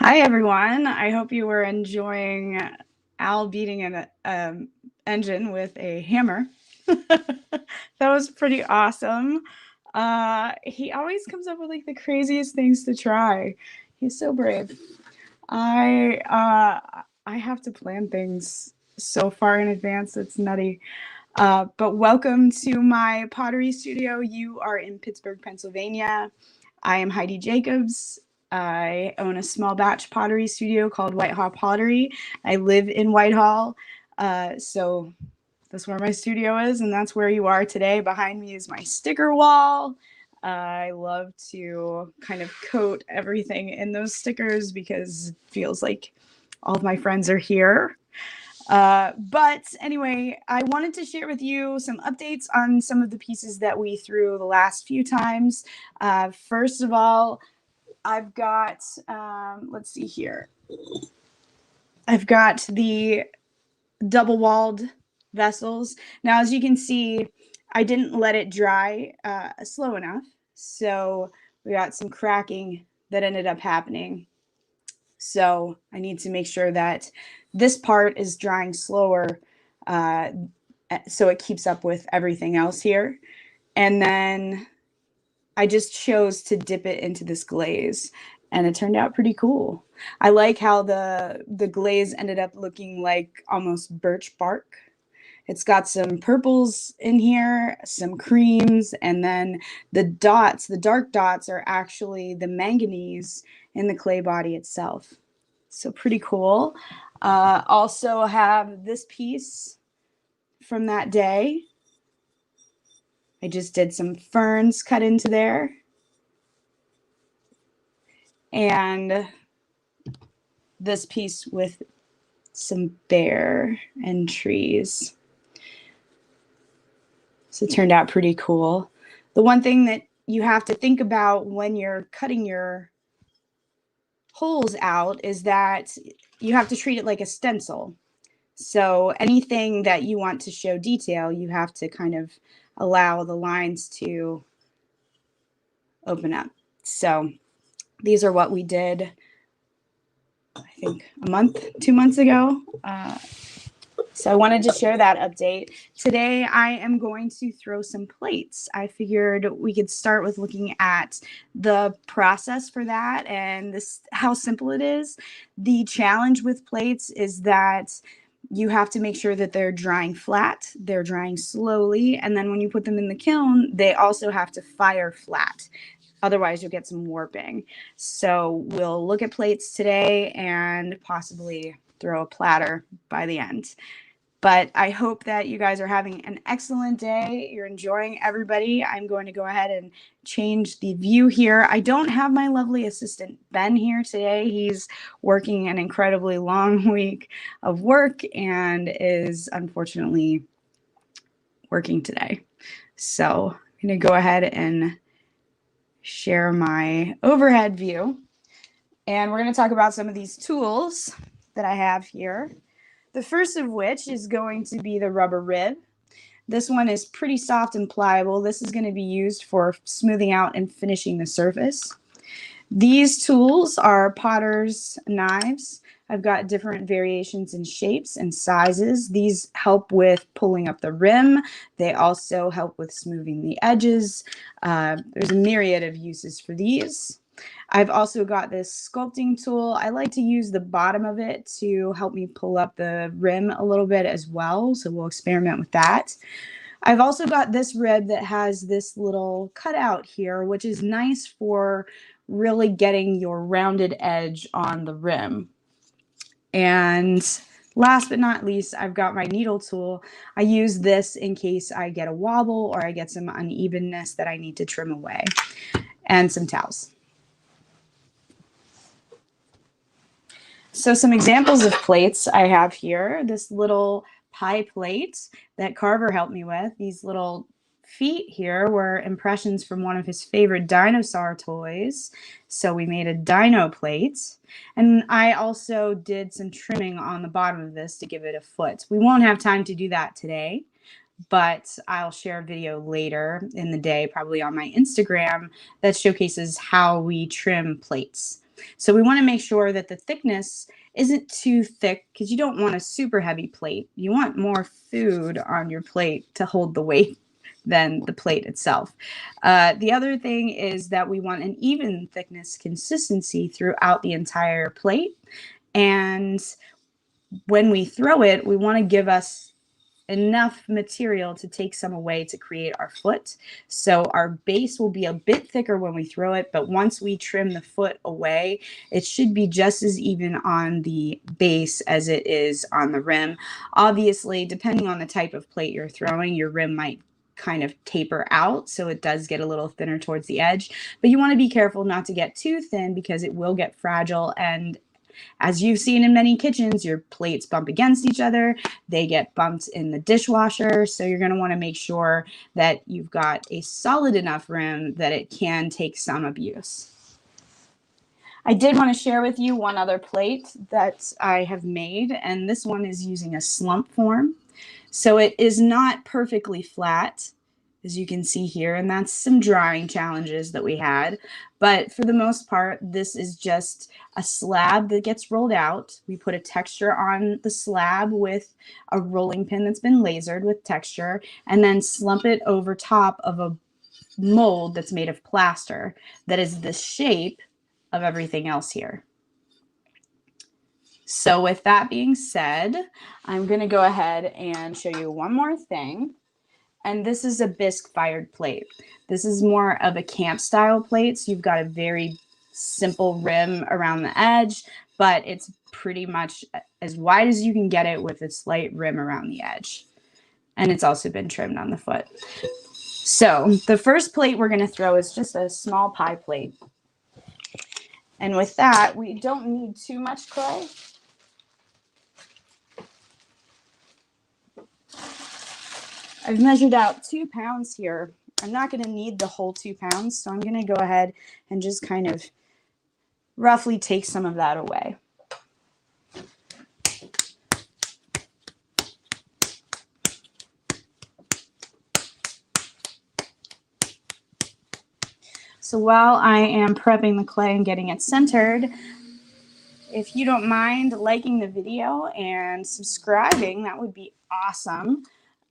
Hi, everyone. I hope you were enjoying Al beating an engine with a hammer. That was pretty awesome. He always comes up with like the craziest things to try. He's so brave. I have to plan things so far in advance. It's nutty. But welcome to my pottery studio. You are in Pittsburgh, Pennsylvania. I am Heidi Jacobs. I own a small batch pottery studio called Whitehall Pottery. I live in Whitehall, so that's where my studio is, and that's where you are today. Behind me is my sticker wall. I love to kind of coat everything in those stickers because it feels like all of my friends are here. But anyway, I wanted to share with you some updates on some of the pieces that we threw the last few times. First of all, I've got, let's see here. I've got the double-walled vessels. Now, as you can see, I didn't let it dry slow enough. So we got some cracking that ended up happening. So I need to make sure that this part is drying slower so it keeps up with everything else here. And then I just chose to dip it into this glaze, and it turned out pretty cool. I like how the glaze ended up looking like almost birch bark. It's got some purples in here, some creams, and then the dots, the dark dots, are actually the manganese in the clay body itself. So pretty cool. Also have this piece from that day. I just did some ferns cut into there. And this piece with some bear and trees. So it turned out pretty cool. The one thing that you have to think about when you're cutting your holes out is that you have to treat it like a stencil. So anything that you want to show detail, you have to kind of allow the lines to open up. So these are what we did, I think a month, 2 months ago. So I wanted to share that update. Today I am going to throw some plates. I figured we could start with looking at the process for that and how simple it is. The challenge with plates is that you have to make sure that they're drying flat, they're drying slowly, and then when you put them in the kiln, they also have to fire flat. Otherwise, you'll get some warping. So we'll look at plates today and possibly throw a platter by the end. But I hope that you guys are having an excellent day. You're enjoying everybody. I'm going to go ahead and change the view here. I don't have my lovely assistant Ben here today. He's working an incredibly long week of work and is unfortunately working today. So I'm going to go ahead and share my overhead view. And we're going to talk about some of these tools that I have here. The first of which is going to be the rubber rib. This one is pretty soft and pliable. This is going to be used for smoothing out and finishing the surface. These tools are potter's knives. I've got different variations in shapes and sizes. These help with pulling up the rim. They also help with smoothing the edges. There's a myriad of uses for these. I've also got this sculpting tool. I like to use the bottom of it to help me pull up the rim a little bit as well, so we'll experiment with that. I've also got this rib that has this little cutout here, which is nice for really getting your rounded edge on the rim. And last but not least, I've got my needle tool. I use this in case I get a wobble or I get some unevenness that I need to trim away, and some towels. So some examples of plates I have here. This little pie plate that Carver helped me with. These little feet here were impressions from one of his favorite dinosaur toys. So we made a dino plate. And I also did some trimming on the bottom of this to give it a foot. We won't have time to do that today, but I'll share a video later in the day, probably on my Instagram, that showcases how we trim plates. So we want to make sure that the thickness isn't too thick because you don't want a super heavy plate. You want more food on your plate to hold the weight than the plate itself. The other thing is that we want an even thickness consistency throughout the entire plate. And when we throw it, we want to give us enough material to take some away to create our foot. So our base will be a bit thicker when we throw it, but once we trim the foot away, it should be just as even on the base as it is on the rim. Obviously, depending on the type of plate you're throwing, your rim might kind of taper out, so it does get a little thinner towards the edge, but you want to be careful not to get too thin because it will get fragile. And as you've seen in many kitchens, your plates bump against each other. They get bumped in the dishwasher. So you're going to want to make sure that you've got a solid enough rim that it can take some abuse. I did want to share with you one other plate that I have made, and this one is using a slump form. So it is not perfectly flat, as you can see here, and that's some drying challenges that we had. But for the most part, this is just a slab that gets rolled out. We put a texture on the slab with a rolling pin that's been lasered with texture, and then slump it over top of a mold that's made of plaster that is the shape of everything else here. So with that being said, I'm going to go ahead and show you one more thing. And this is a bisque fired plate. This is more of a camp style plate. So you've got a very simple rim around the edge, but it's pretty much as wide as you can get it with a slight rim around the edge. And it's also been trimmed on the foot. So the first plate we're going to throw is just a small pie plate. And with that, we don't need too much clay. I've measured out 2 pounds here. I'm not going to need the whole 2 pounds, so I'm going to go ahead and just kind of roughly take some of that away. So while I am prepping the clay and getting it centered, if you don't mind liking the video and subscribing, that would be awesome.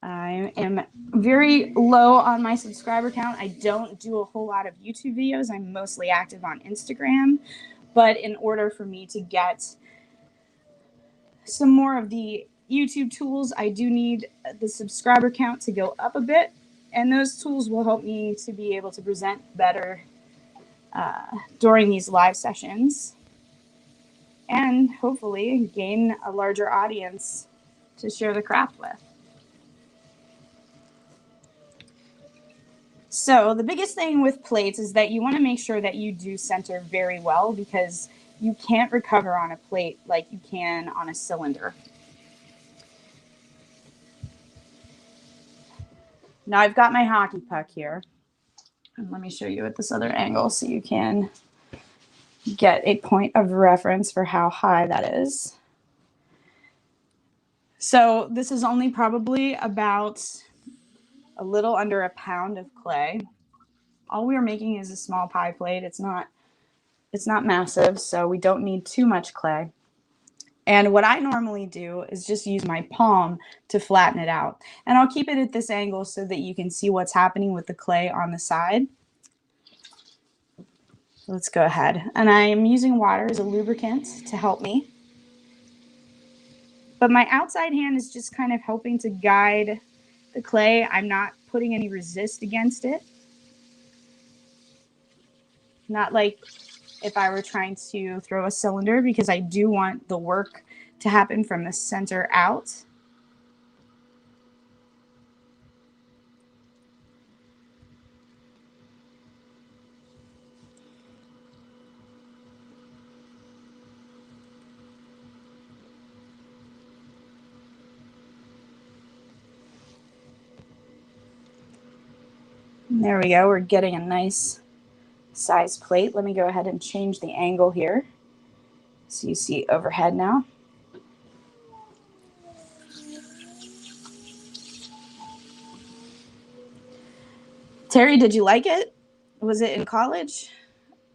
I am very low on my subscriber count. I don't do a whole lot of YouTube videos. I'm mostly active on Instagram. But in order for me to get some more of the YouTube tools, I do need the subscriber count to go up a bit. And those tools will help me to be able to present better during these live sessions. And hopefully gain a larger audience to share the craft with. So the biggest thing with plates is that you want to make sure that you do center very well, because you can't recover on a plate like you can on a cylinder. Now I've got my hockey puck here. And let me show you at this other angle so you can get a point of reference for how high that is. So this is only probably about a little under a pound of clay. All we are making is a small pie plate. It's not massive, so we don't need too much clay. And what I normally do is just use my palm to flatten it out. And I'll keep it at this angle so that you can see what's happening with the clay on the side. Let's go ahead. And I am using water as a lubricant to help me. But my outside hand is just kind of helping to guide the clay. I'm not putting any resist against it. Not like if I were trying to throw a cylinder, because I do want the work to happen from the center out. And there we go. We're getting a nice size plate. Let me go ahead and change the angle here so you see overhead now. Terry, did you like it? Was it in college?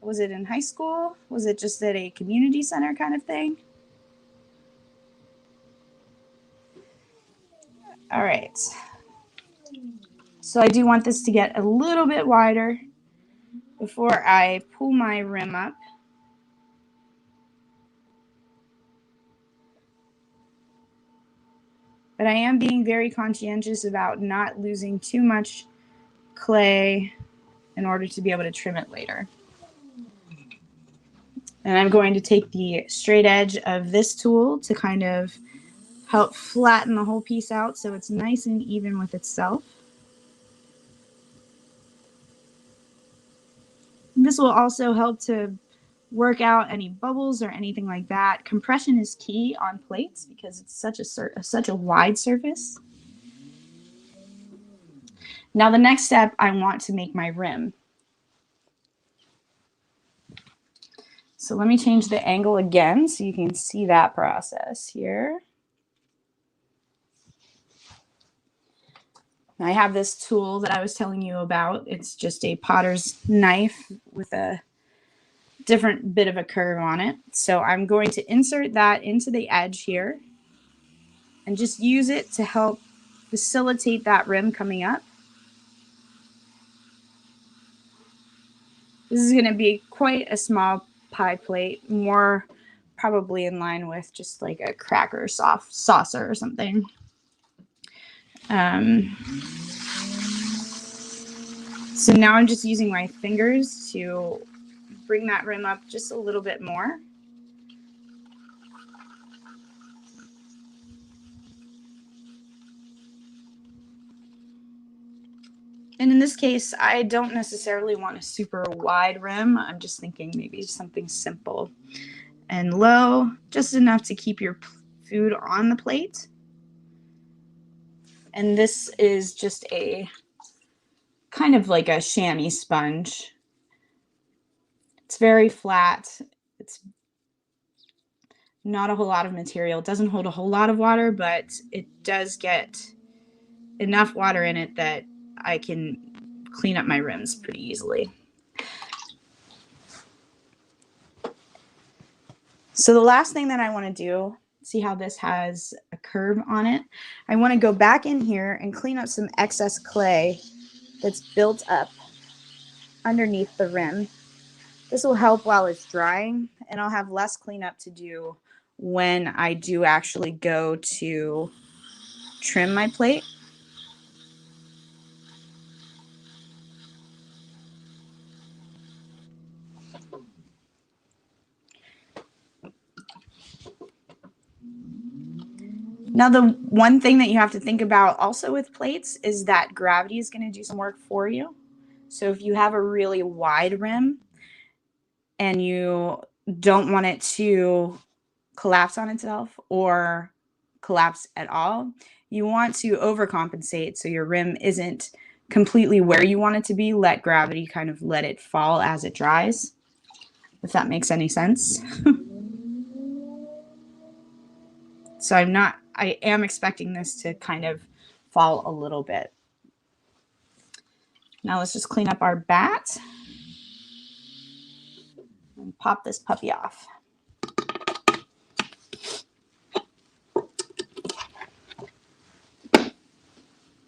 Was it in high school? Was it just at a community center kind of thing? All right. So I do want this to get a little bit wider before I pull my rim up. But I am being very conscientious about not losing too much clay in order to be able to trim it later. And I'm going to take the straight edge of this tool to kind of help flatten the whole piece out so it's nice and even with itself. And this will also help to work out any bubbles or anything like that. Compression is key on plates because it's such a wide surface. Now the next step, I want to make my rim. So let me change the angle again so you can see that process here. I have this tool that I was telling you about. It's just a potter's knife with a different bit of a curve on it. So I'm going to insert that into the edge here and just use it to help facilitate that rim coming up. This is going to be quite a small pie plate, more probably in line with just like a cracker saucer or something. So now I'm just using my fingers to bring that rim up just a little bit more. And in this case, I don't necessarily want a super wide rim. I'm just thinking maybe something simple and low, just enough to keep your food on the plate. And this is just a kind of like a chamois sponge. It's very flat. It's not a whole lot of material. It doesn't hold a whole lot of water, but it does get enough water in it that I can clean up my rims pretty easily. So the last thing that I want to do, see how this has a curve on it? I want to go back in here and clean up some excess clay that's built up underneath the rim. This will help while it's drying, and I'll have less cleanup to do when I do actually go to trim my plate. Now, the one thing that you have to think about also with plates is that gravity is going to do some work for you. So if you have a really wide rim and you don't want it to collapse on itself or collapse at all, you want to overcompensate so your rim isn't completely where you want it to be. Let gravity kind of let it fall as it dries, if that makes any sense. So I am expecting this to kind of fall a little bit. Now let's just clean up our bat and pop this puppy off.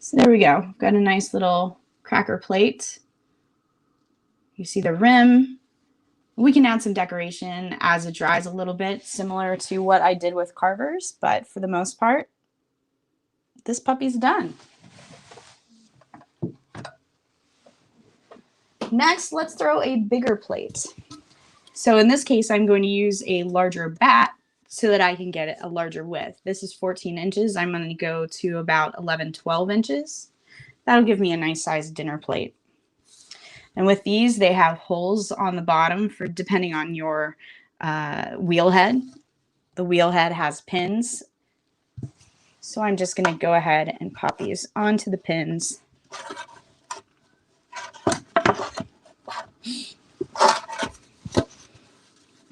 So there we go. Got a nice little cracker plate. You see the rim. We can add some decoration as it dries a little bit, similar to what I did with carvers, but for the most part, this puppy's done. Next, let's throw a bigger plate. So in this case, I'm going to use a larger bat so that I can get a larger width. This is 14 inches. I'm going to go to about 11, 12 inches. That'll give me a nice sized dinner plate. And with these, they have holes on the bottom for depending on your wheel head. The wheel head has pins. So I'm just going to go ahead and pop these onto the pins.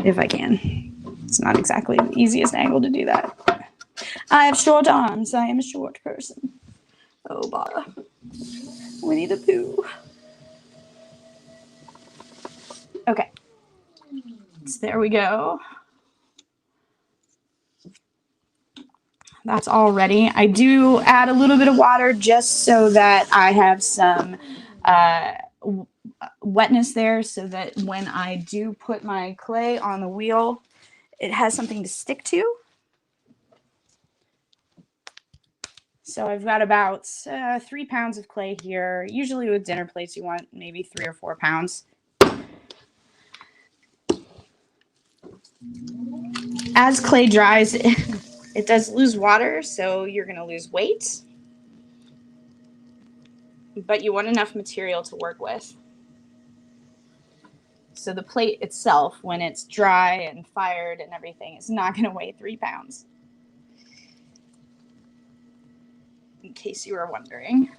If I can. It's not exactly the easiest angle to do that. I have short arms. I am a short person. Oh, bother. Winnie the Pooh. Okay, So there we go. That's all ready. I do add a little bit of water just so that I have some wetness there, so that when I do put my clay on the wheel, it has something to stick to. So I've got about 3 pounds of clay here. Usually with dinner plates, you want maybe 3 or 4 pounds. As clay dries, it does lose water, so you're going to lose weight. But you want enough material to work with. So the plate itself, when it's dry and fired and everything, is not going to weigh 3 pounds. In case you were wondering.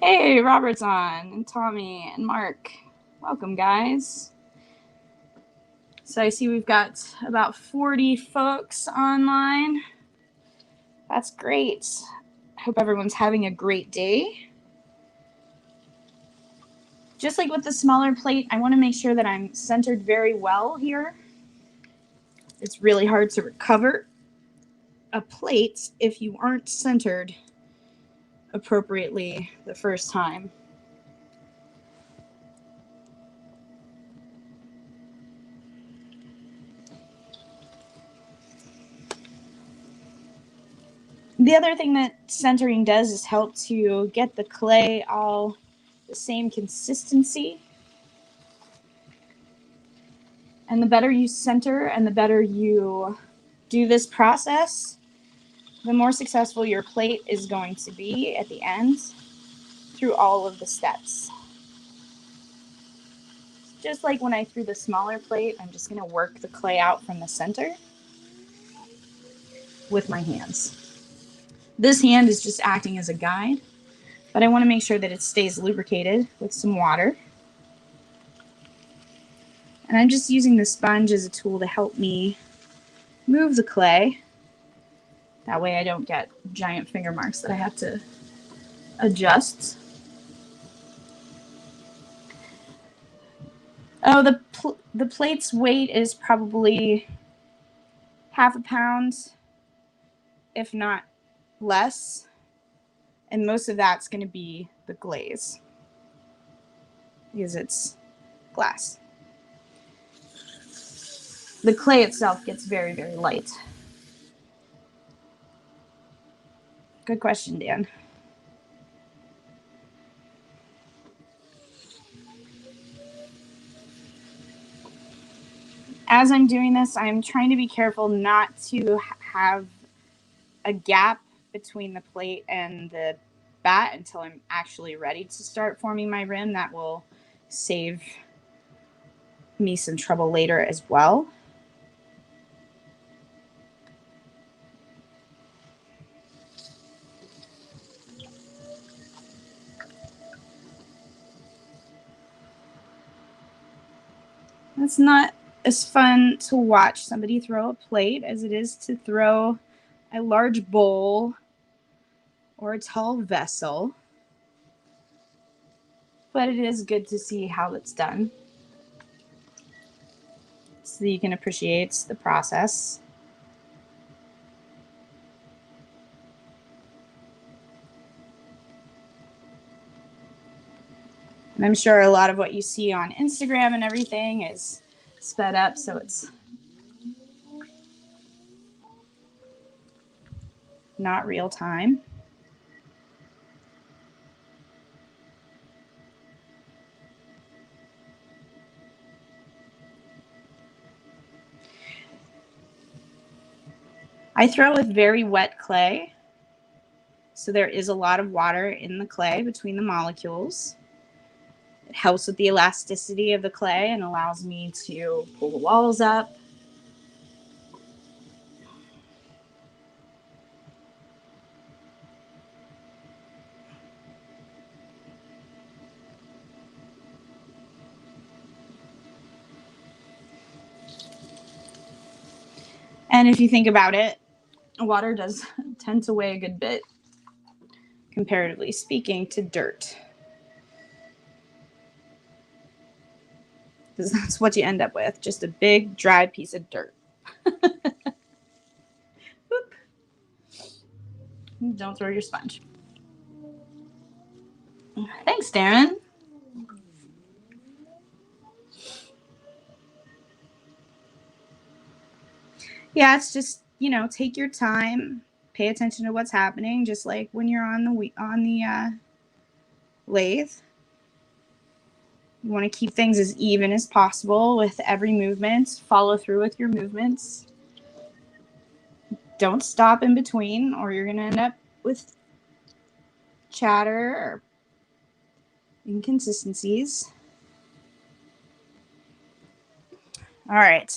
Hey, Robert's on, and Tommy, and Mark. Welcome, guys. So I see we've got about 40 folks online. That's great. I hope everyone's having a great day. Just like with the smaller plate, I want to make sure that I'm centered very well here. It's really hard to recover a plate if you aren't centered appropriately the first time. The other thing that centering does is help to get the clay all the same consistency. And the better you center and the better you do this process, the more successful your plate is going to be at the end through all of the steps. Just like when I threw the smaller plate, I'm just going to work the clay out from the center with my hands. This hand is just acting as a guide, but I want to make sure that it stays lubricated with some water. And I'm just using the sponge as a tool to help me move the clay. That way I don't get giant finger marks that I have to adjust. Oh, the plate's weight is probably half a pound, if not less. And most of that's going to be the glaze because it's glass. The clay itself gets very, very light. Good question, Dan. As I'm doing this, I'm trying to be careful not to have a gap between the plate and the bat until I'm actually ready to start forming my rim. That will save me some trouble later as well. It's not as fun to watch somebody throw a plate as it is to throw a large bowl or a tall vessel. But it is good to see how it's done so that you can appreciate the process. And I'm sure a lot of what you see on Instagram and everything is sped up, so it's not real time. I throw with very wet clay, so there is a lot of water in the clay between the molecules. It helps with the elasticity of the clay and allows me to pull the walls up. And if you think about it, water does tends away a good bit, comparatively speaking, to dirt. Because that's what you end up with, just a big dry piece of dirt. Don't throw your sponge. Thanks, Darren. Yeah, it's just, you know, take your time, pay attention to what's happening, just like when you're on the lathe. You want to keep things as even as possible with every movement. Follow through with your movements. Don't stop in between, or you're going to end up with chatter or inconsistencies. All right.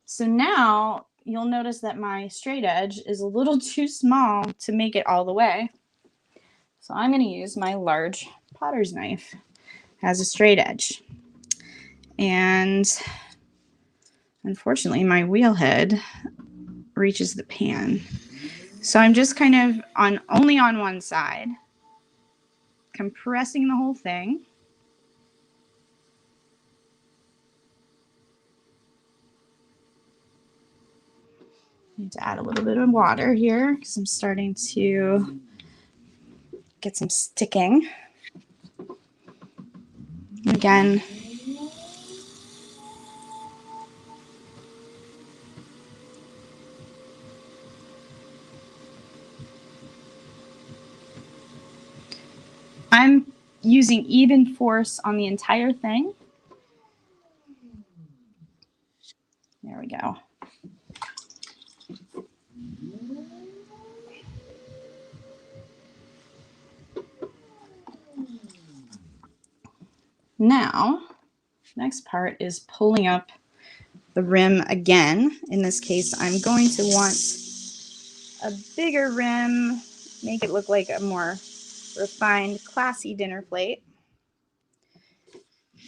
So now you'll notice that my straight edge is a little too small to make it all the way. So I'm going to use my large potter's knife. It has a straight edge. And unfortunately, my wheel head reaches the pan. So I'm just kind of only on one side, compressing the whole thing. I need to add a little bit of water here because I'm starting to get some sticking. Again, I'm using even force on the entire thing. There we go. Now, next part is pulling up the rim again. In this case, I'm going to want a bigger rim, make it look like a more refined, classy dinner plate.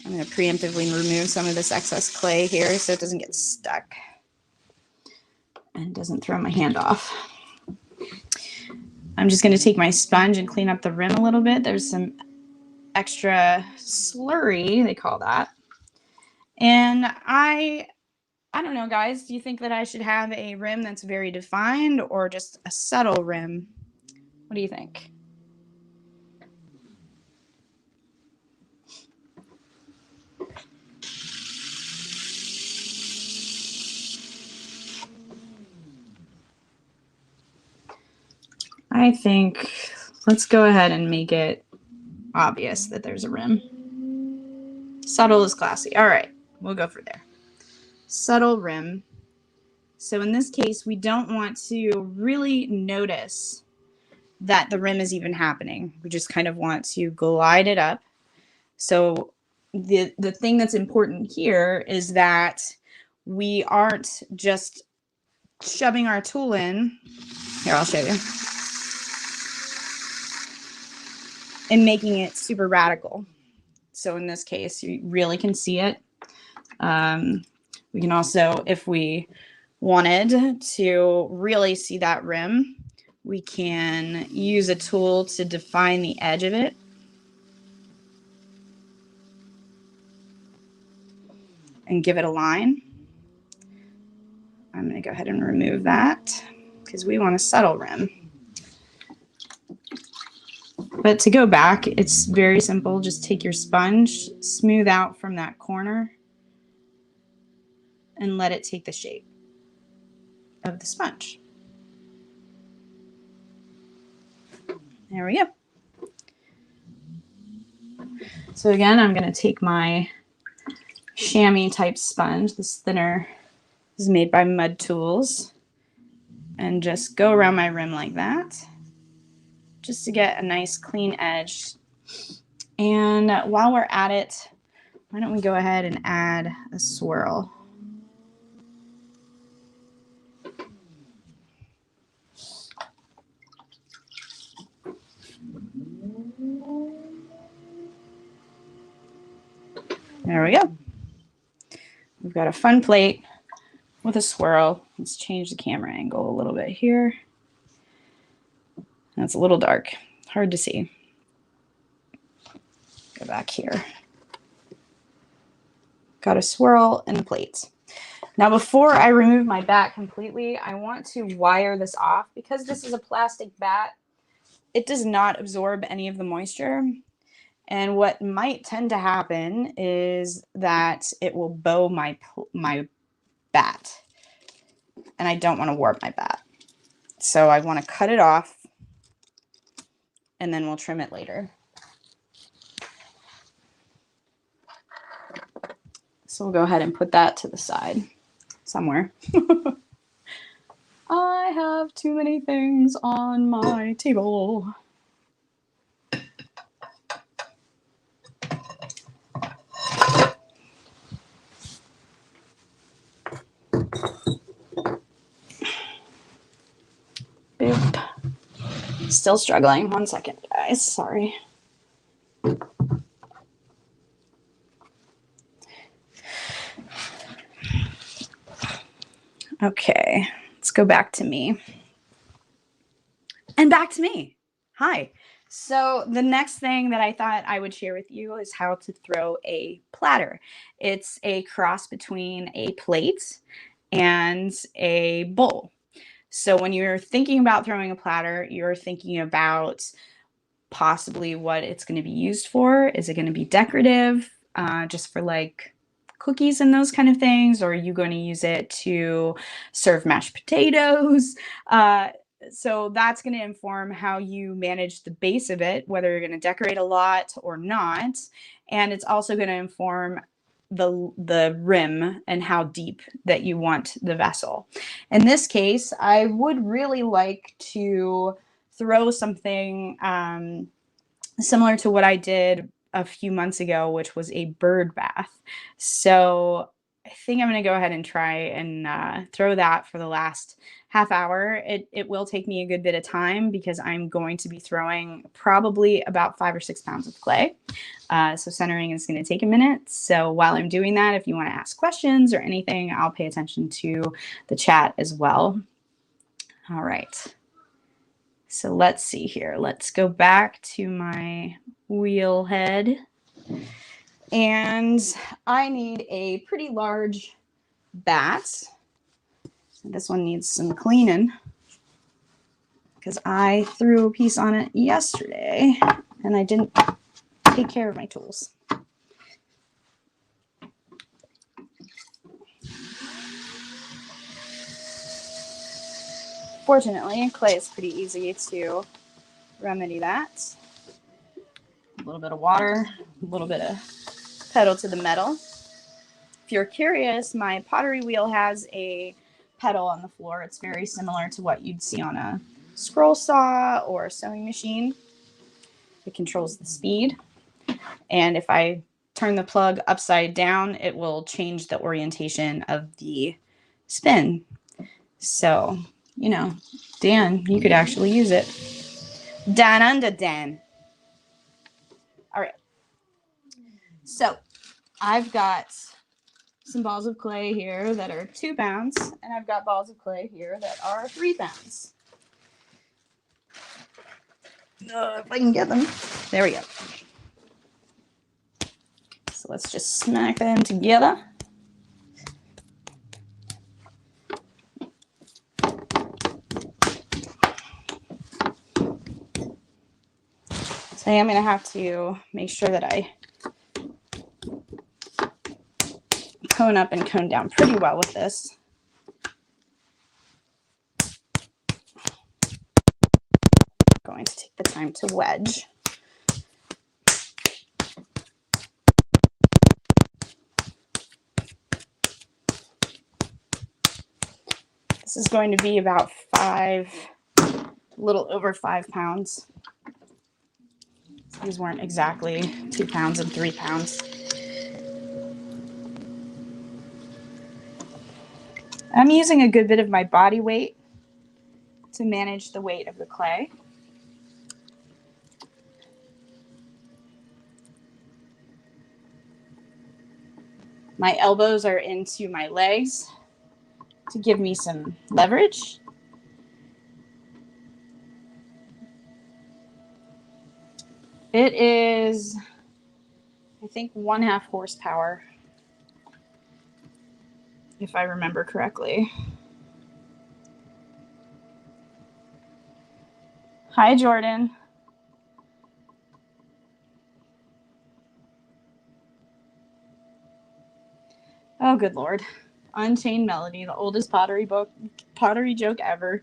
I'm going to preemptively remove some of this excess clay here so it doesn't get stuck and doesn't throw my hand off. I'm just going to take my sponge and clean up the rim a little bit. There's some extra slurry, they call that. And I don't know, guys, do you think that I should have a rim that's very defined or just a subtle rim? What do you think? I think let's go ahead and make it obvious that there's a rim. Subtle is classy. All right, we'll go for there. Subtle rim. So in this case, we don't want to really notice that the rim is even happening. We just kind of want to glide it up. So the thing that's important here is that we aren't just shoving our tool in. Here, I'll show you. And making it super radical. So in this case, you really can see it. We can also, if we wanted to really see that rim, we can use a tool to define the edge of it. And give it a line. I'm going to go ahead and remove that because we want a subtle rim. But to go back, it's very simple. Just take your sponge, smooth out from that corner, and let it take the shape of the sponge. There we go. So again, I'm going to take my chamois type sponge. This thinner is made by Mud Tools, and just go around my rim like that, just to get a nice clean edge. And while we're at it, why don't we go ahead and add a swirl. There we go. We've got a fun plate with a swirl. Let's change the camera angle a little bit here. That's a little dark, hard to see. Go back here. Got a swirl and a plate. Now, before I remove my bat completely, I want to wire this off. Because this is a plastic bat, it does not absorb any of the moisture. And what might tend to happen is that it will bow my bat. And I don't want to warp my bat. So I want to cut it off, and then we'll trim it later. So we'll go ahead and put that to the side somewhere. I have too many things on my table. Boop. Still struggling. 1 second, guys. Sorry. Okay, let's go back to me. And back to me. Hi. So the next thing that I thought I would share with you is how to throw a platter. It's a cross between a plate and a bowl. So when you're thinking about throwing a platter, you're thinking about possibly what it's going to be used for. Is it going to be decorative, just for like cookies and those kind of things? Or are you going to use it to serve mashed potatoes? So that's going to inform how you manage the base of it, whether you're going to decorate a lot or not. And it's also going to inform the rim and how deep that you want the vessel. In this case, I would really like to throw something similar to what I did a few months ago, which was a bird bath. So I think I'm going to go ahead and try and throw that for the last half hour. It will take me a good bit of time because I'm going to be throwing probably about 5 or 6 pounds of clay. So centering is going to take a minute. So while I'm doing that, if you want to ask questions or anything, I'll pay attention to the chat as well. All right. So let's see here. Let's go back to my wheel head. And I need a pretty large bat. This one needs some cleaning because I threw a piece on it yesterday and I didn't take care of my tools. Fortunately, clay is pretty easy to remedy that. A little bit of water, a little bit of pedal to the metal. If you're curious, my pottery wheel has a pedal on the floor. It's very similar to what you'd see on a scroll saw or a sewing machine. It controls the speed. And if I turn the plug upside down, it will change the orientation of the spin. So, you know, Dan, you could actually use it. Dan under Dan. All right. So I've got some balls of clay here that are 2 pounds, and I've got balls of clay here that are 3 pounds. If I can get them. There we go. So let's just smack them together. So I am going to have to make sure that I cone up and cone down pretty well with this. I'm going to take the time to wedge. This is going to be about a little over 5 pounds. These weren't exactly 2 pounds and 3 pounds. I'm using a good bit of my body weight to manage the weight of the clay. My elbows are into my legs to give me some leverage. It is, I think, 1/2 horsepower, if I remember correctly. Hi, Jordan. Oh, good Lord. Unchained Melody, the oldest pottery joke ever.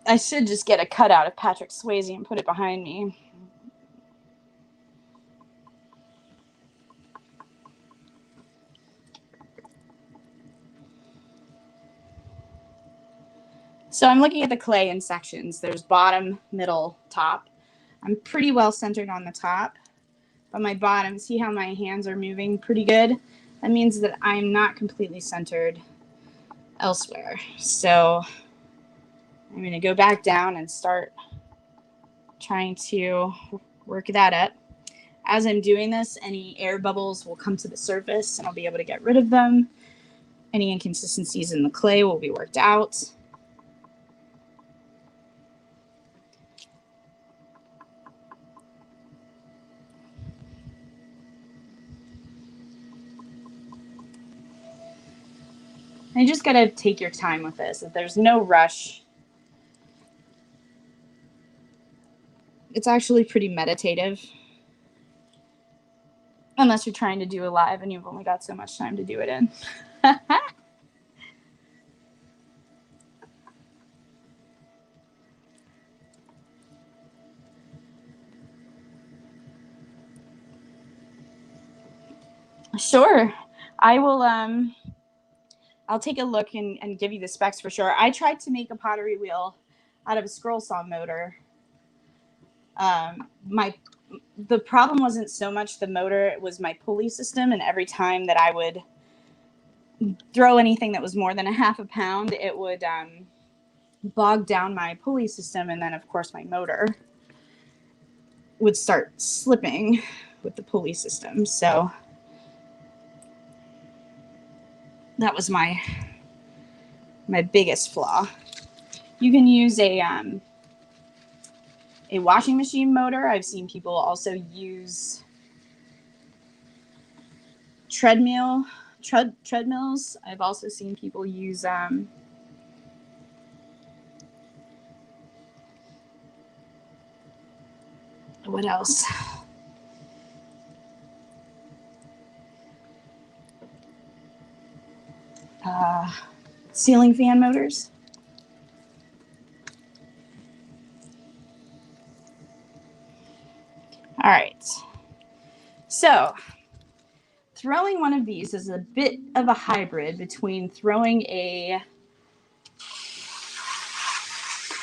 I should just get a cutout of Patrick Swayze and put it behind me. So I'm looking at the clay in sections. There's bottom, middle, top. I'm pretty well centered on the top, but my bottom, see how my hands are moving pretty good? That means that I'm not completely centered elsewhere. So I'm going to go back down and start trying to work that up. As I'm doing this, any air bubbles will come to the surface and I'll be able to get rid of them. Any inconsistencies in the clay will be worked out. And you just got to take your time with this. If there's no rush, it's actually pretty meditative. Unless you're trying to do a live and you've only got so much time to do it in. Sure. I will, I'll take a look and give you the specs for sure. I tried to make a pottery wheel out of a scroll saw motor. The problem wasn't so much the motor, it was my pulley system. And every time that I would throw anything that was more than 1/2 pound, it would bog down my pulley system. And then, of course, my motor would start slipping with the pulley system. So that was my biggest flaw. You can use a washing machine motor. I've seen people also use treadmills. I've also seen people use what else? Ceiling fan motors. All right. So throwing one of these is a bit of a hybrid between throwing a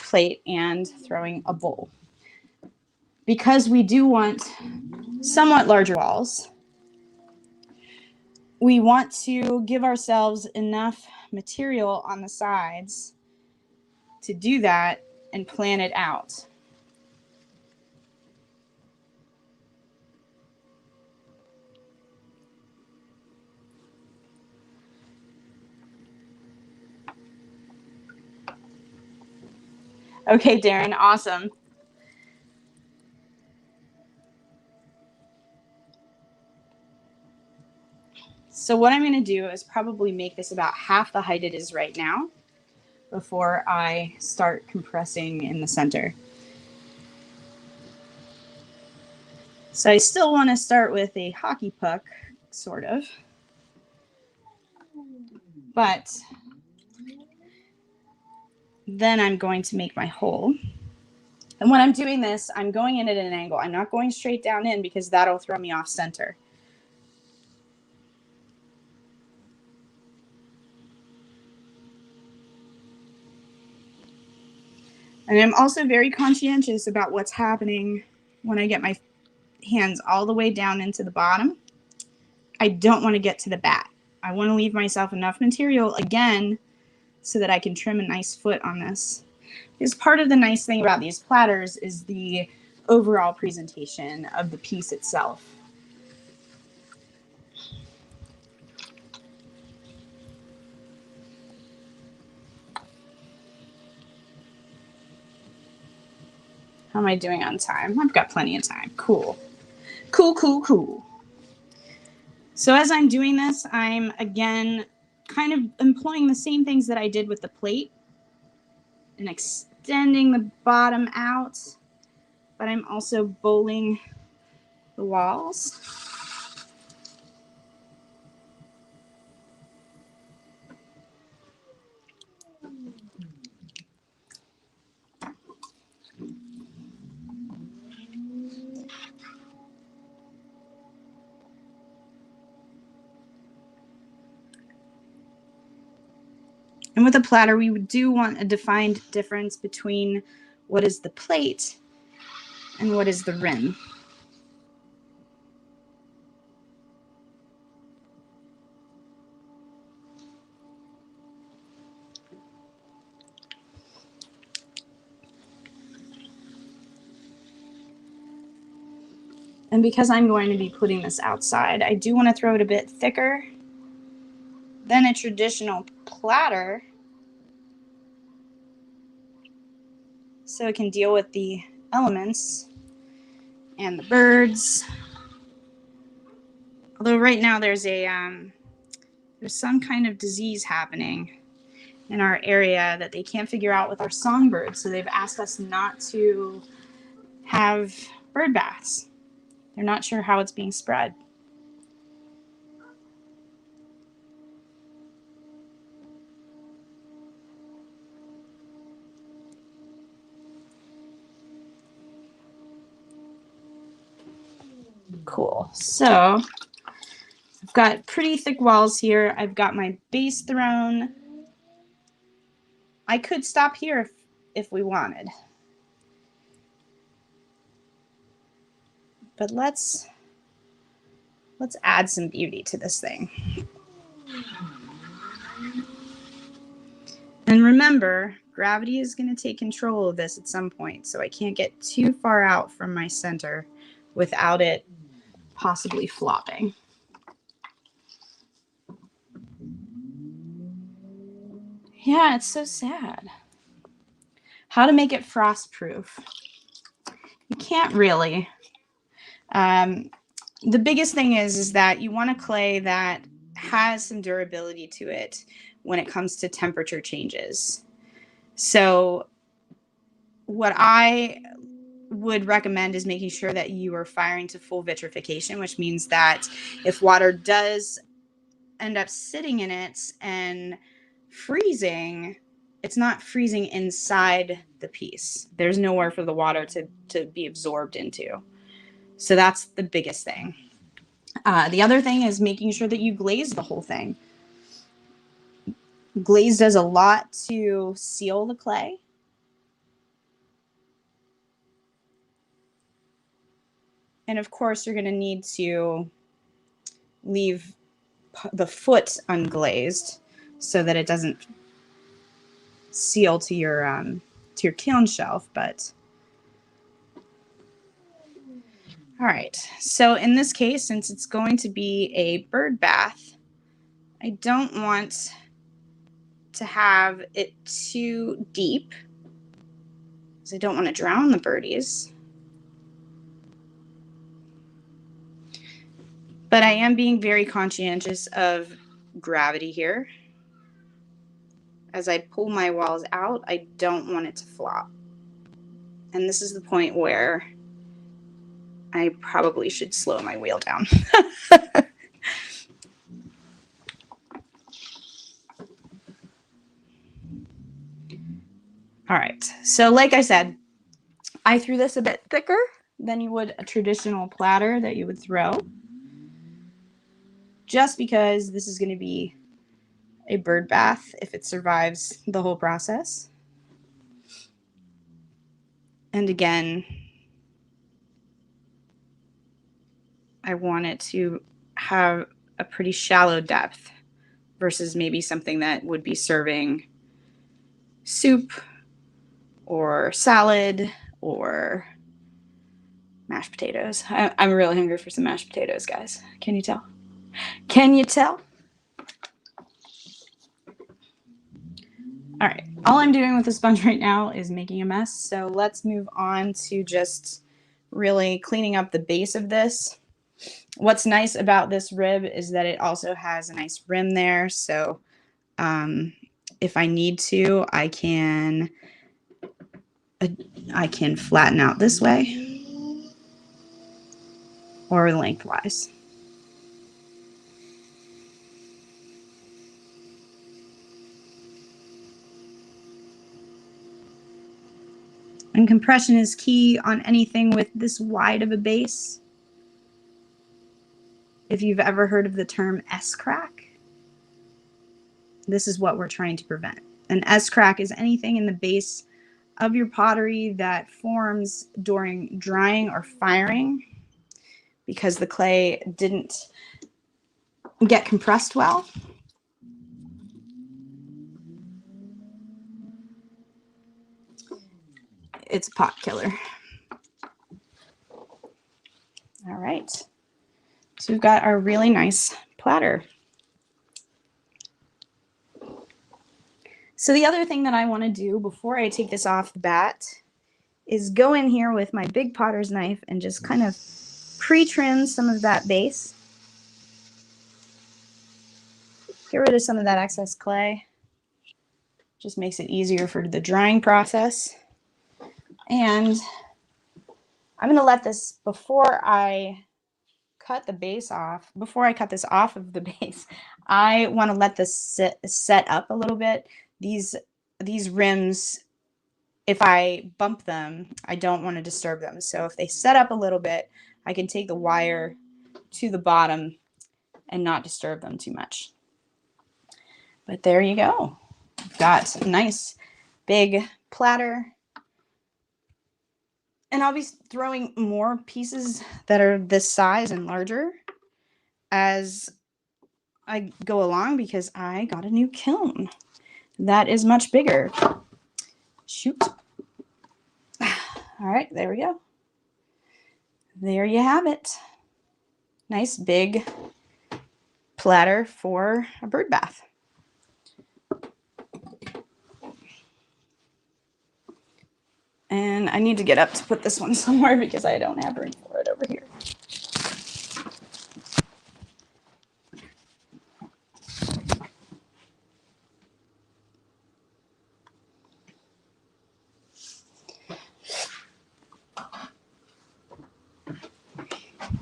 plate and throwing a bowl. Because we do want somewhat larger walls, we want to give ourselves enough material on the sides to do that and plan it out. Okay, Darren, awesome. So what I'm going to do is probably make this about half the height it is right now before I start compressing in the center. So I still want to start with a hockey puck, sort of. But then I'm going to make my hole. And when I'm doing this, I'm going in at an angle. I'm not going straight down in because that'll throw me off center. And I'm also very conscientious about what's happening when I get my hands all the way down into the bottom. I don't want to get to the bat. I want to leave myself enough material again so that I can trim a nice foot on this. Because part of the nice thing about these platters is the overall presentation of the piece itself. How am I doing on time? I've got plenty of time. Cool. Cool, cool, cool. So as I'm doing this, I'm again kind of employing the same things that I did with the plate and extending the bottom out, but I'm also bowling the walls. And with a platter, we do want a defined difference between what is the plate and what is the rim. And because I'm going to be putting this outside, I do want to throw it a bit thicker than a traditional platter so it can deal with the elements and the birds. Although right now there's some kind of disease happening in our area that they can't figure out with our songbirds, so they've asked us not to have bird baths. They're not sure how it's being spread. Cool. So I've got pretty thick walls here. I've got my base thrown. I could stop here if we wanted. But let's add some beauty to this thing. And remember, gravity is going to take control of this at some point, so I can't get too far out from my center without it possibly flopping. Yeah, it's so sad. How to make it frost proof? You can't really. The biggest thing is that you want a clay that has some durability to it when it comes to temperature changes. So what I would recommend is making sure that you are firing to full vitrification, which means that if water does end up sitting in it and freezing, it's not freezing inside the piece. There's nowhere for the water to be absorbed into. So that's the biggest thing. The other thing is making sure that you glaze the whole thing. Glaze does a lot to seal the clay. And of course, you're going to need to leave the foot unglazed so that it doesn't seal to your kiln shelf. But all right, so in this case, since it's going to be a bird bath, I don't want to have it too deep because I don't want to drown the birdies. But I am being very conscientious of gravity here. As I pull my walls out, I don't want it to flop. And this is the point where I probably should slow my wheel down. All right, so like I said, I threw this a bit thicker than you would a traditional platter that you would throw, just because this is going to be a bird bath if it survives the whole process. And again, I want it to have a pretty shallow depth versus maybe something that would be serving soup or salad or mashed potatoes. I'm really hungry for some mashed potatoes, guys. Can you tell? Can you tell? All right. All I'm doing with the sponge right now is making a mess. So let's move on to just really cleaning up the base of this. What's nice about this rib is that it also has a nice rim there. So if I need to, I can flatten out this way or lengthwise. And compression is key on anything with this wide of a base. If you've ever heard of the term S-crack, this is what we're trying to prevent. An S-crack is anything in the base of your pottery that forms during drying or firing because the clay didn't get compressed well. It's a pot killer. All right. So we've got our really nice platter. So the other thing that I want to do before I take this off the bat is go in here with my big potter's knife and just kind of pre-trim some of that base. Get rid of some of that excess clay. Just makes it easier for the drying process. And I'm going to let this, before I cut the base off, before I cut this off of the base, I want to let this set up a little bit. These rims, if I bump them, I don't want to disturb them. So if they set up a little bit, I can take the wire to the bottom and not disturb them too much. But there you go. Got a nice big platter. And I'll be throwing more pieces that are this size and larger as I go along because I got a new kiln that is much bigger. Shoot. All right, there we go. There you have it. Nice big platter for a bird bath. And I need to get up to put this one somewhere because I don't have room for it over here.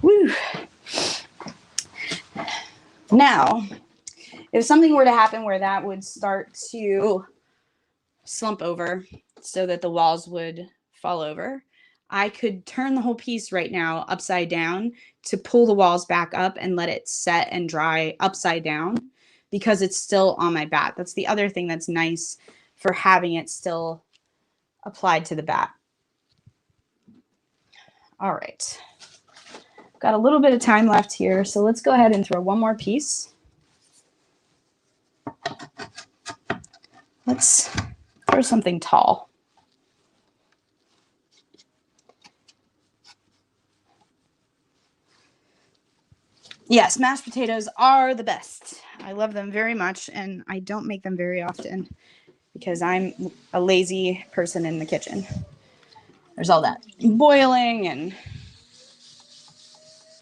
Woo. Now, if something were to happen where that would start to slump over so that the walls would fall over, I could turn the whole piece right now upside down to pull the walls back up and let it set and dry upside down because it's still on my bat. That's the other thing that's nice for having it still applied to the bat. All right. Got a little bit of time left here, so let's go ahead and throw one more piece. Let's throw something tall. Yes, mashed potatoes are the best. I love them very much, and I don't make them very often because I'm a lazy person in the kitchen. There's all that boiling and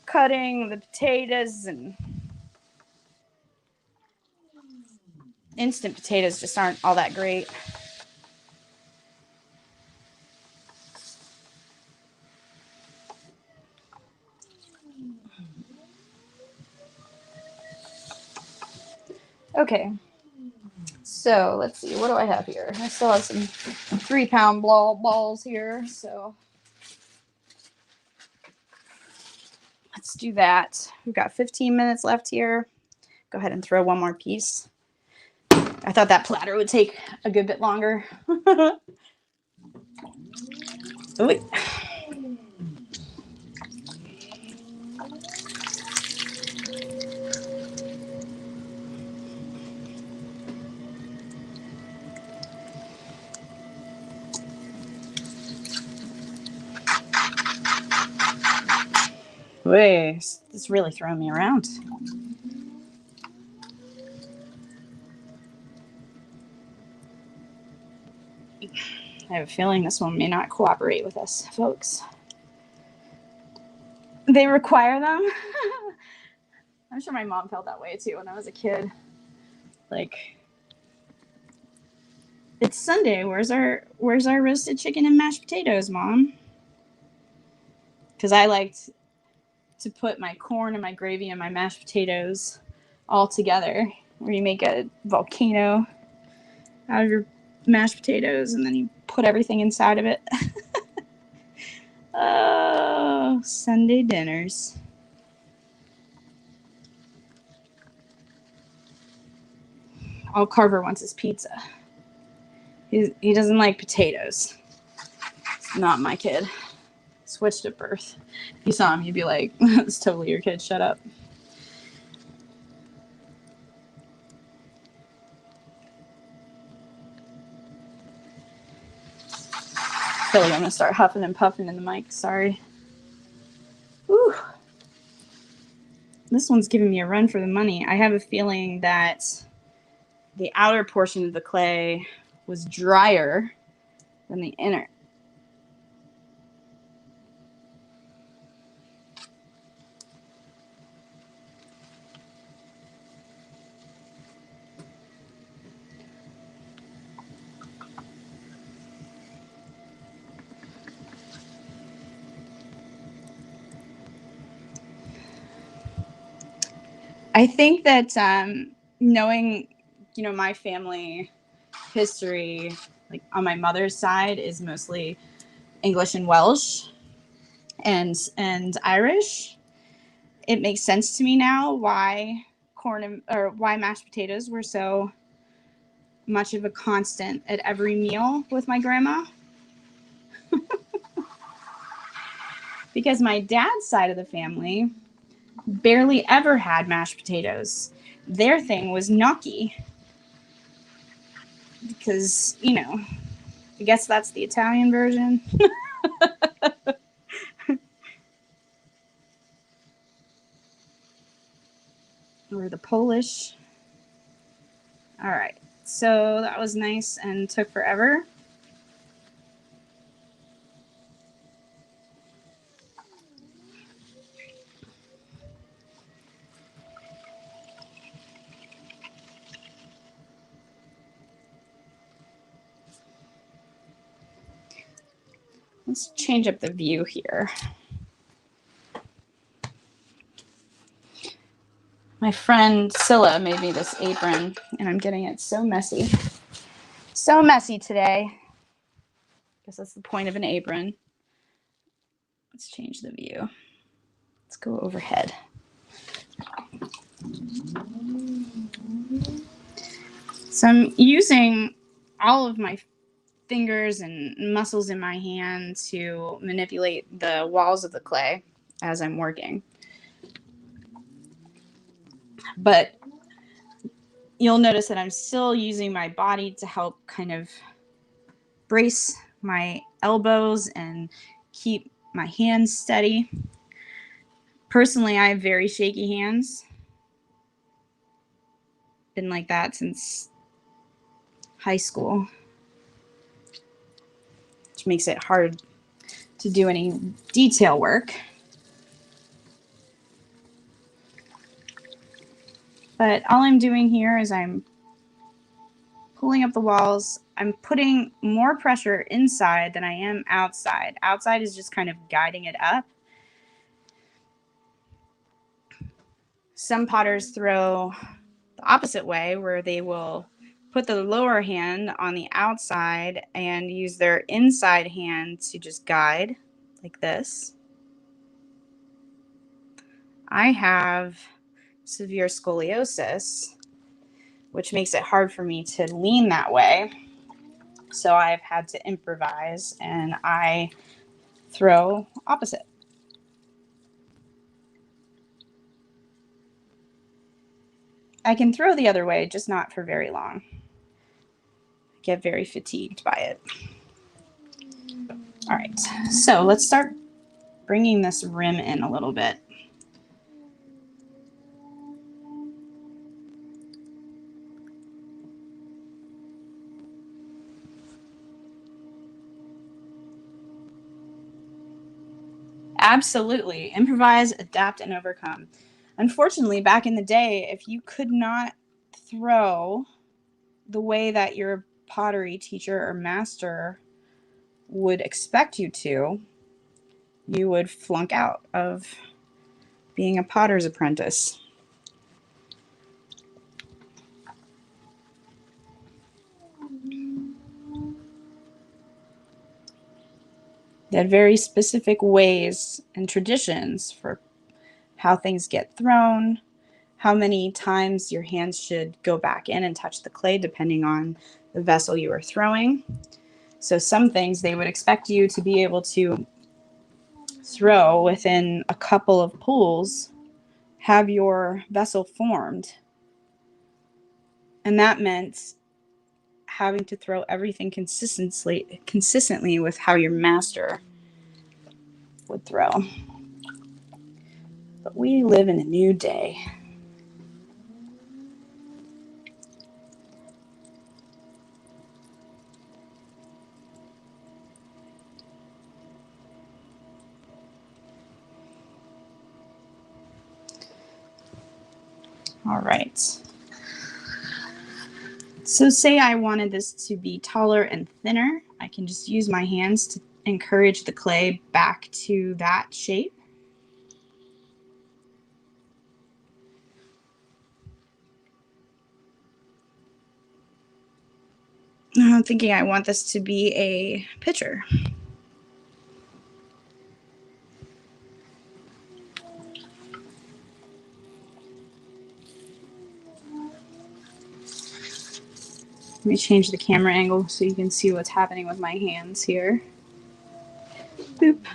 cutting the potatoes, and instant potatoes just aren't all that great. Okay, so let's see, what do I have here? I still have some 3-pound balls here, so let's do that. We've got 15 minutes left here. Go ahead and throw one more piece. I thought that platter would take a good bit longer. Ooh. Wait, it's really throwing me around. I have a feeling this one may not cooperate with us, folks. They require them. I'm sure my mom felt that way too when I was a kid. Like, it's Sunday. Where's our roasted chicken and mashed potatoes, Mom? Because I liked to put my corn and my gravy and my mashed potatoes all together, where you make a volcano out of your mashed potatoes and then you put everything inside of it. Oh, Sunday dinners. All Carver wants is pizza. He doesn't like potatoes. It's not my kid. Switched at birth. If you saw him, you'd be like, "That's totally your kid. Shut up." I feel like I'm gonna start huffing and puffing in the mic. Sorry. Whew. This one's giving me a run for the money. I have a feeling that the outer portion of the clay was drier than the inner. I think that knowing, my family history, like on my mother's side, is mostly English and Welsh and Irish. It makes sense to me now why why mashed potatoes were so much of a constant at every meal with my grandma. Because my dad's side of the family barely ever had mashed potatoes. Their thing was gnocchi. Because, I guess that's the Italian version. Or the Polish. All right. So that was nice and took forever. Let's change up the view here. My friend Scylla made me this apron, and I'm getting it so messy. So messy today. Guess that's the point of an apron. Let's change the view. Let's go overhead. So I'm using all of my fingers and muscles in my hand to manipulate the walls of the clay as I'm working. But you'll notice that I'm still using my body to help kind of brace my elbows and keep my hands steady. Personally, I have very shaky hands. Been like that since high school, which makes it hard to do any detail work. But all I'm doing here is I'm pulling up the walls. I'm putting more pressure inside than I am outside. Outside is just kind of guiding it up. Some potters throw the opposite way, where they will put the lower hand on the outside and use their inside hand to just guide, like this. I have severe scoliosis, which makes it hard for me to lean that way. So I've had to improvise, and I throw opposite. I can throw the other way, just not for very long. I get very fatigued by it. All right, so let's start bringing this rim in a little bit. Absolutely. Improvise, adapt, and overcome. Unfortunately, back in the day, if you could not throw the way that your pottery teacher or master would expect you to, you would flunk out of being a potter's apprentice. They had very specific ways and traditions for how things get thrown, how many times your hands should go back in and touch the clay depending on the vessel you are throwing. So some things they would expect you to be able to throw within a couple of pulls, have your vessel formed. And that meant having to throw everything consistently with how your master would throw. But we live in a new day. All right. So say I wanted this to be taller and thinner. I can just use my hands to encourage the clay back to that shape. I'm thinking I want this to be a pitcher. Let me change the camera angle so you can see what's happening with my hands here. Boop.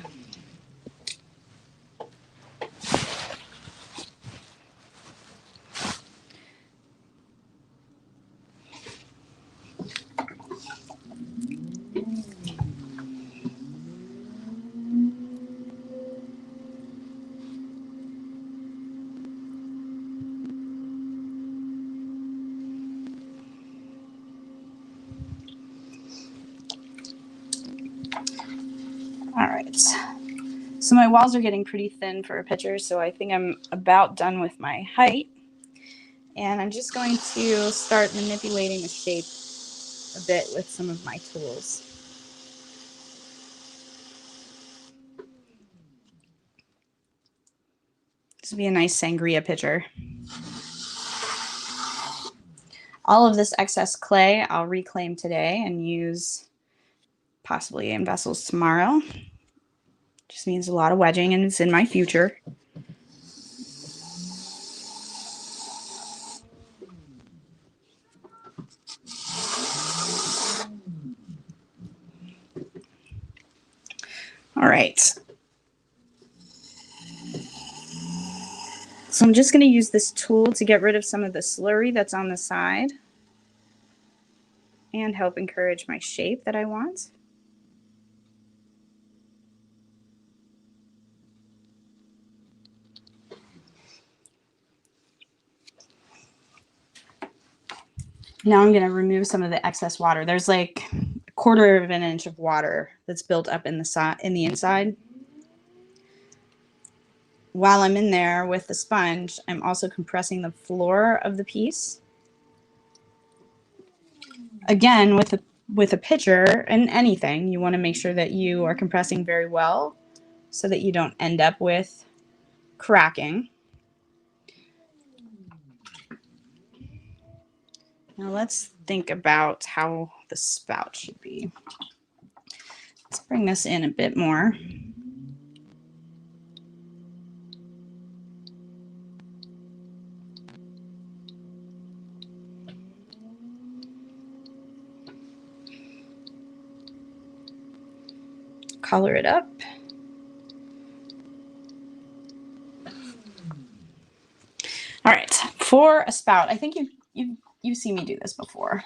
All right. So my walls are getting pretty thin for a pitcher, so I think I'm about done with my height. And I'm just going to start manipulating the shape a bit with some of my tools. This would be a nice sangria pitcher. All of this excess clay I'll reclaim today and use possibly in vessels tomorrow. Just needs a lot of wedging and it's in my future. All right. So I'm just going to use this tool to get rid of some of the slurry that's on the side and help encourage my shape that I want. Now I'm going to remove some of the excess water. There's like a quarter of an inch of water that's built up in the inside. While I'm in there with the sponge, I'm also compressing the floor of the piece. Again, with a pitcher and anything, you want to make sure that you are compressing very well so that you don't end up with cracking. Now let's think about how the spout should be. Let's bring this in a bit more. Color it up. All right, for a spout, I think you've seen me do this before.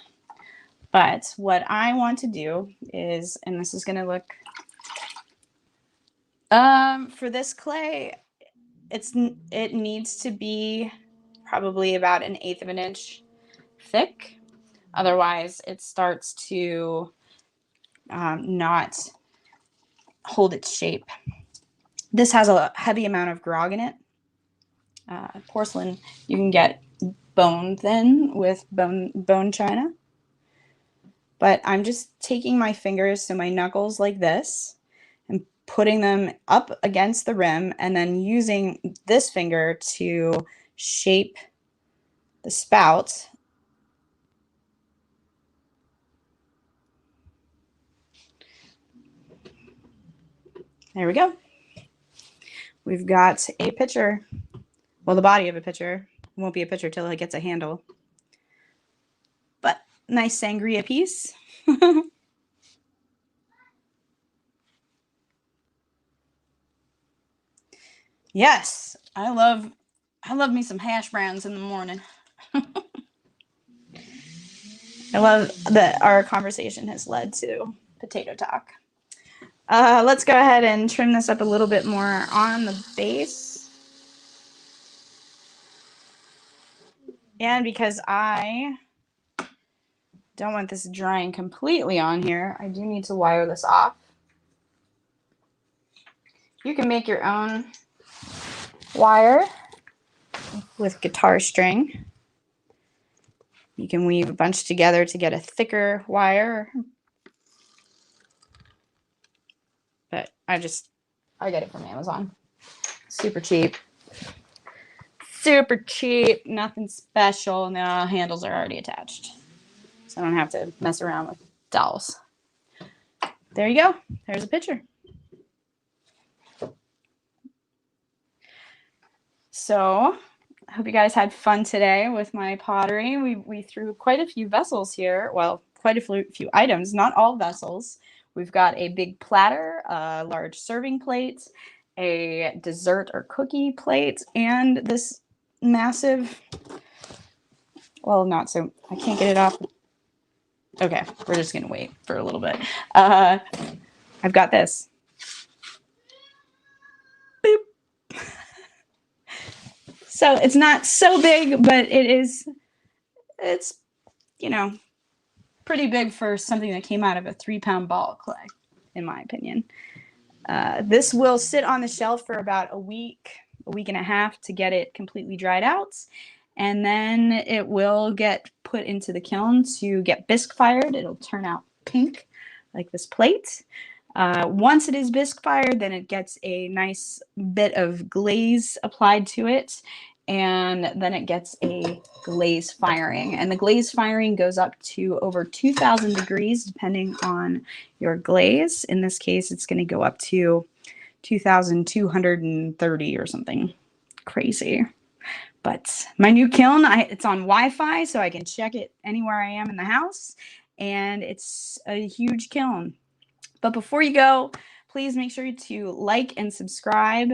But what I want to do is, and this is going to look, for this clay, it needs to be probably about 1/8 of an inch thick. Otherwise, it starts to not hold its shape. This has a heavy amount of grog in it. Porcelain you can get bone thin with bone china. But I'm just taking my fingers, so my knuckles like this, and putting them up against the rim, and then using this finger to shape the spout. There we go. We've got a pitcher. Well, the body of a pitcher. It won't be a pitcher till it gets a handle. But nice sangria piece. Yes, I love me some hash browns in the morning. I love that our conversation has led to potato talk. Let's go ahead and trim this up a little bit more on the base. And because I don't want this drying completely on here, I do need to wire this off. You can make your own wire with guitar string. You can weave a bunch together to get a thicker wire. But I get it from Amazon. Super cheap. Super cheap. Nothing special. No, handles are already attached. So I don't have to mess around with dowels. There you go. There's a picture. So I hope you guys had fun today with my pottery. We threw quite a few vessels here. Well, quite a few items, not all vessels. We've got a big platter, a large serving plate, a dessert or cookie plate, and this massive, well, not so, I can't get it off. Okay, we're just gonna wait for a little bit. I've got this. Boop. So it's not so big, but it's, you know, pretty big for something that came out of a 3-pound ball of clay, in my opinion. This will sit on the shelf for about a week and a half to get it completely dried out. And then it will get put into the kiln to get bisque fired. It'll turn out pink like this plate. Once it is bisque fired, then it gets a nice bit of glaze applied to it. And then it gets a glaze firing. And the glaze firing goes up to over 2,000 degrees, depending on your glaze. In this case, it's going to go up to 2,230 or something crazy. But my new kiln, it's on Wi-Fi, so I can check it anywhere I am in the house. And it's a huge kiln. But before you go, please make sure to like and subscribe.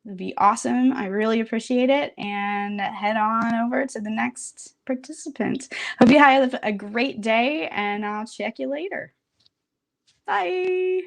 It'd be awesome. I really appreciate it. And head on over to the next participant. Hope you have a great day, and I'll check you later. Bye.